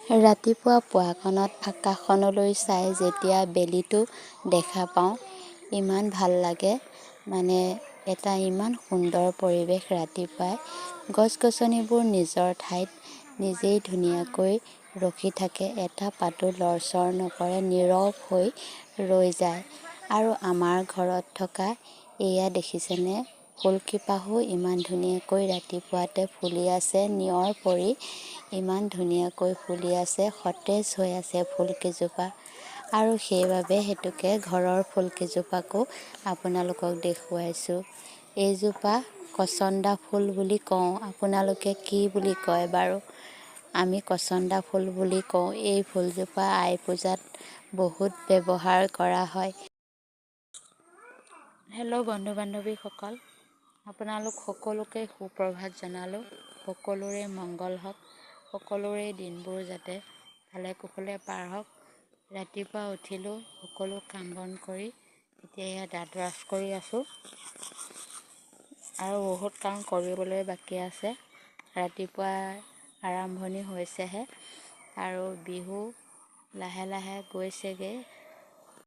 ৰাতিপুৱা পুৱাকণত আকাশখনলৈ চাই যেতিয়া বেলিটো দেখা পাওঁ, ইমান ভাল লাগে। মানে এটা ইমান সুন্দৰ পৰিৱেশ ৰাতিপুৱাই। গছ-গছনিবোৰ নিজৰ ঠাইত নিজেই ধুনীয়াকৈ ৰখি থাকে। এটা পাতো লৰচৰ নকৰে, নীৰৱ হৈ ৰৈ যায়। আৰু আমাৰ ঘৰত থকা এয়া দেখিছেনে, ফুলকেইপাহো ইমান ধুনীয়াকৈ ৰাতিপুৱাতে ফুলি আছে। নিয়ৰ পৰি ইমান ধুনীয়াকৈ ফুলি আছে, সতেজ হৈ আছে ফুলকেইজোপা। আৰু সেইবাবে সেইটোকে ঘৰৰ ফুলকেইজোপাকো আপোনালোকক দেখুৱাইছোঁ। এইজোপা কচন্দা ফুল বুলি কওঁ। আপোনালোকে কি বুলি কয় বাৰু? আমি কচন্দা ফুল বুলি কওঁ। এই ফুলজোপা আই পূজাত বহুত ব্যৱহাৰ কৰা হয়। হেল্ল' বন্ধু-বান্ধৱীসকল, আপোনালোক সকলোকে সুপ্ৰভাত জনালোঁ। সকলোৰে মংগল হওক, সকলোৰে দিনবোৰ যাতে ভালে কুশলে পাৰ হওক। ৰাতিপুৱা উঠিলোঁ, সকলো কাম বন কৰি এতিয়া এয়া দাঁত ব্ৰাছ কৰি আছোঁ। আৰু বহুত কাম কৰিবলৈ বাকী আছে। ৰাতিপুৱা আৰম্ভণি হৈছেহে আৰু বিহু লাহে লাহে গৈছেগৈ।